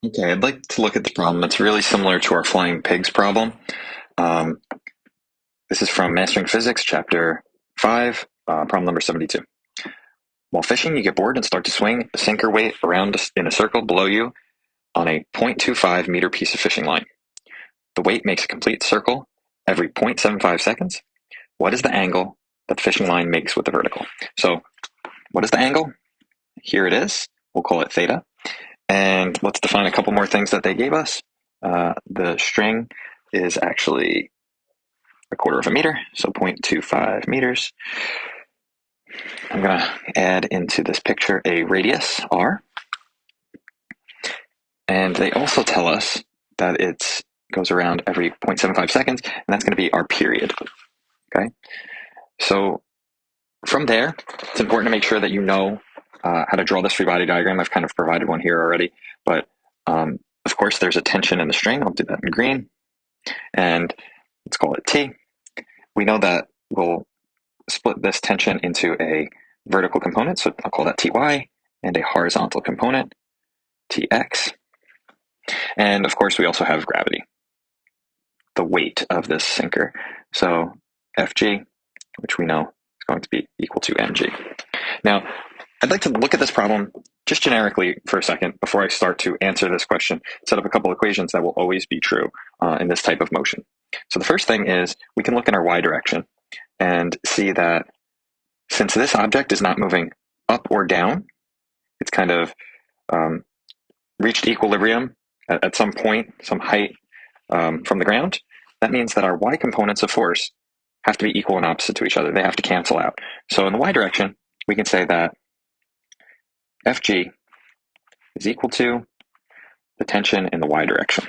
Okay, I'd like to look at the problem. It's really similar to our flying pigs problem. Um, this is from Mastering Physics, Chapter 5, problem number 72. While fishing, you get bored and start to swing a sinker weight around in a circle below you on a 0.25-meter piece of fishing line. The weight makes a complete circle every 0.75 seconds. What is the angle that the fishing line makes with the vertical? So, what is the angle? Here it is. We'll call it theta. And let's define a couple more things that they gave us. The string is actually a quarter of a meter, so 0.25 meters. I'm going to add into this picture a radius, r. And they also tell us that it goes around every 0.75 seconds, and that's going to be our period. Okay? So from there, it's important to make sure that you know how to draw this free body diagram. I've kind of provided one here already, but of course there's a tension in the string. I'll do that in green, and let's call it T. We know that we'll split this tension into a vertical component, so I'll call that Ty, and a horizontal component, Tx. And of course, we also have gravity, the weight of this sinker. So Fg, which we know is going to be equal to mg. Now, I'd like to look at this problem just generically for a second before I start to answer this question, set up a couple equations that will always be true in this type of motion. So the first thing is we can look in our y direction and see that since this object is not moving up or down, it's kind of reached equilibrium at some point, some height from the ground. That means that our y components of force have to be equal and opposite to each other. They have to cancel out. So in the y direction, we can say that Fg is equal to the tension in the y direction.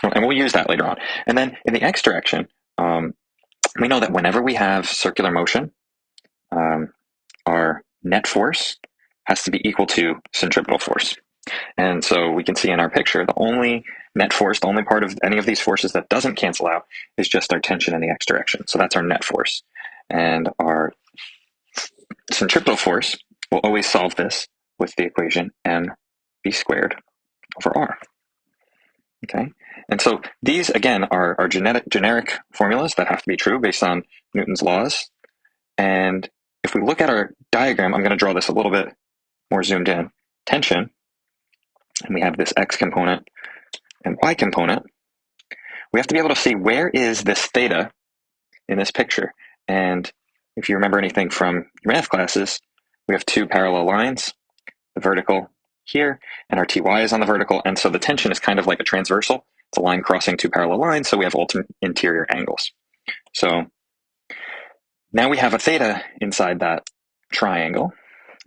And we'll use that later on. And then in the x direction, we know that whenever we have circular motion, our net force has to be equal to centripetal force. And so we can see in our picture, the only net force, the only part of any of these forces that doesn't cancel out is just our tension in the x direction. So that's our net force. And our centripetal force will always solve this with the equation mv squared over r. Okay, and so these again are generic formulas that have to be true based on Newton's laws. And if we look at our diagram, I'm going to draw this a little bit more zoomed in. Tension, and we have this x component and y component. We have to be able to see where is this theta in this picture. And if you remember anything from your math classes, we have two parallel lines, the vertical here, and our ty is on the vertical. And so the tension is kind of like a transversal. It's a line crossing two parallel lines, so we have alternate interior angles. So now we have a theta inside that triangle,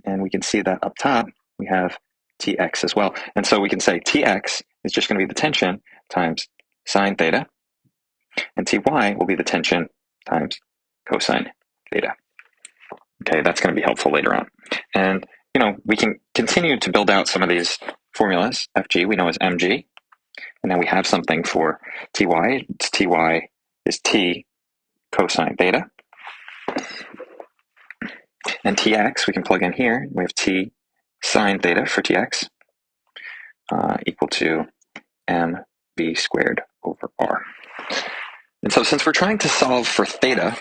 and we can see that up top we have Tx as well. And so we can say Tx is just going to be the tension times sine theta, and Ty will be the tension times cosine theta. Okay, that's going to be helpful later on. And, we can continue to build out some of these formulas. Fg we know is mg, and then we have something for Ty. Ty is T cosine theta. And Tx we can plug in here. We have T sine theta for Tx equal to mv squared over r. And so since we're trying to solve for theta,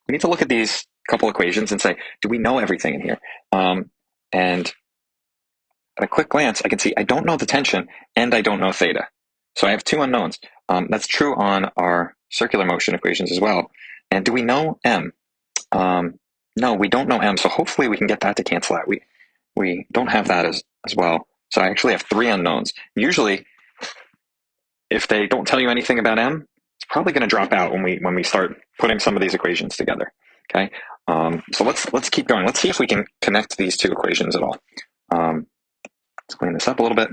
we need to look at these couple equations and say, do we know everything in here? And at a quick glance, I can see I don't know the tension and I don't know theta. So I have two unknowns. That's true on our circular motion equations as well. And do we know m? No, we don't know m. So hopefully we can get that to cancel out. We don't have that as well. So I actually have three unknowns. Usually, if they don't tell you anything about m, it's probably going to drop out when we start putting some of these equations together. Okay, so let's keep going. Let's see if we can connect these two equations at all. Let's clean this up a little bit.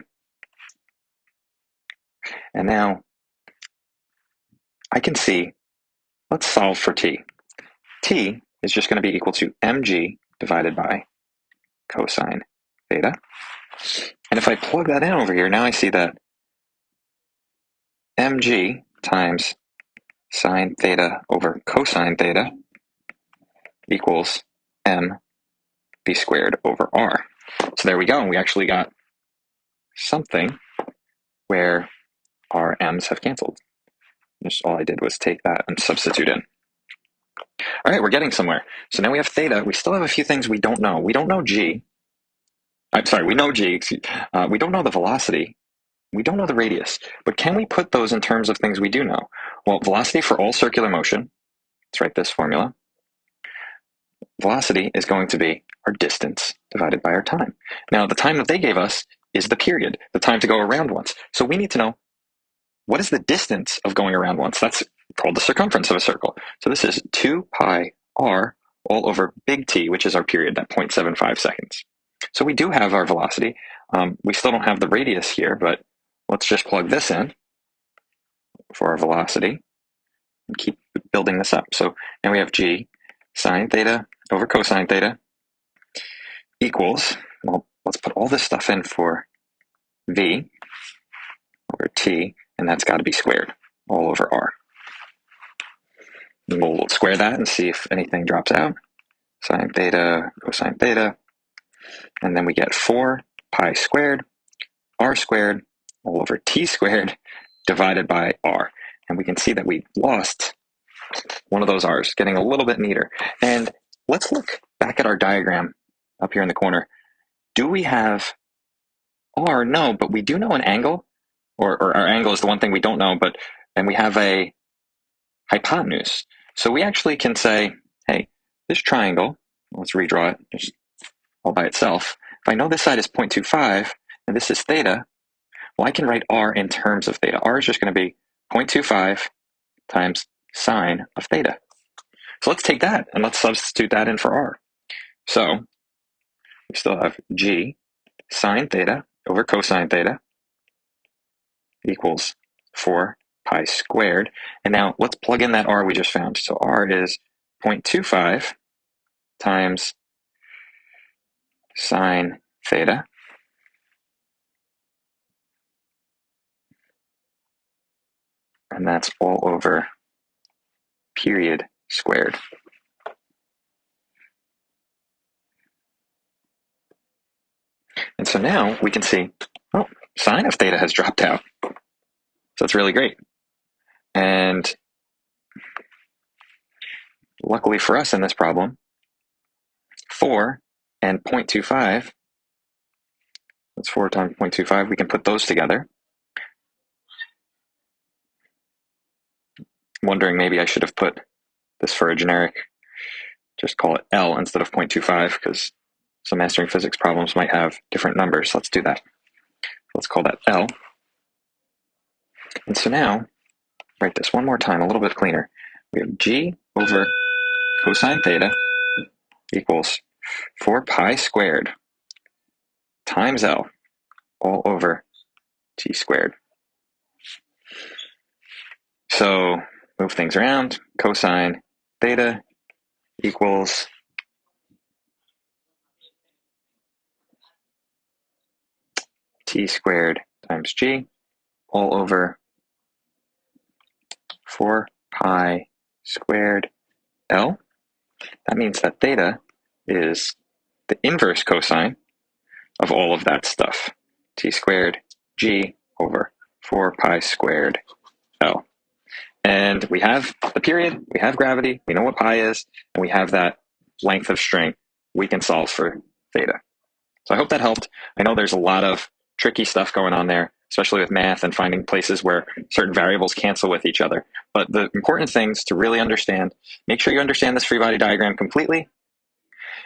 And now I can see, let's solve for t. T is just going to be equal to mg divided by cosine theta. And if I plug that in over here, now I see that mg times sine theta over cosine theta equals mv squared over r. So there we go. We actually got something where our m's have canceled. Just all I did was take that and substitute in. All right, we're getting somewhere. So now we have theta. We still have a few things we don't know. We don't know g. I'm sorry, we know g. We don't know the velocity. We don't know the radius. But can we put those in terms of things we do know? Well, velocity for all circular motion, let's write this formula. Velocity is going to be our distance divided by our time. Now, the time that they gave us is the period, the time to go around once. So we need to know, what is the distance of going around once? That's called the circumference of a circle. So this is 2 pi r all over big T, which is our period, that 0.75 seconds. So we do have our velocity. We still don't have the radius here, but let's just plug this in for our velocity and keep building this up. So now we have g sine theta over cosine theta equals, well, let's put all this stuff in for v over t, and that's got to be squared all over r. And we'll square that and see if anything drops out. Sine theta, cosine theta, and then we get 4 pi squared r squared all over t squared divided by r. And we can see that we lost one of those r's, getting a little bit neater. And let's look back at our diagram up here in the corner. Do we have r? No, but we do know an angle, or our angle is the one thing we don't know, and we have a hypotenuse. So we actually can say, hey, this triangle, let's redraw it just all by itself. If I know this side is 0.25 and this is theta, well, I can write r in terms of theta. R is just going to be 0.25 times sine of theta. So let's take that and let's substitute that in for r. So we still have g sine theta over cosine theta equals 4 pi squared. And now let's plug in that r we just found. So r is 0.25 times sine theta. And that's all over period squared. And so now we can see, oh, sine of theta has dropped out. So that's really great. And luckily for us in this problem, 4 and 0.25, that's 4 times 0.25, we can put those together. I'm wondering maybe I should have put this for a generic, just call it L instead of 0.25, because some mastering physics problems might have different numbers. Let's do that. Let's call that L. And so now, write this one more time, a little bit cleaner. We have g over cosine theta equals 4 pi squared times L all over t squared. So move things around. Cosine theta equals t squared times g all over 4 pi squared L. That means that theta is the inverse cosine of all of that stuff. T squared g over 4 pi squared L. And we have the period, we have gravity, we know what pi is, and we have that length of string. We can solve for theta. So I hope that helped. I know there's a lot of tricky stuff going on there, especially with math and finding places where certain variables cancel with each other. But the important things to really understand, make sure you understand this free body diagram completely.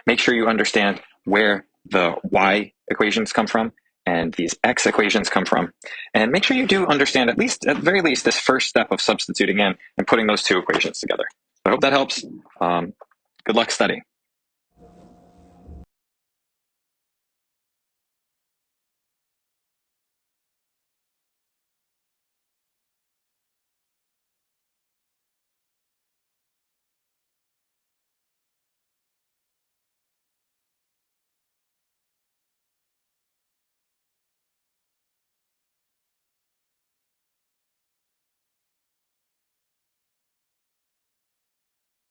Make sure you understand where the y equations come from and these x equations come from. And make sure you do understand at the very least, this first step of substituting in and putting those two equations together. I hope that helps. Good luck studying.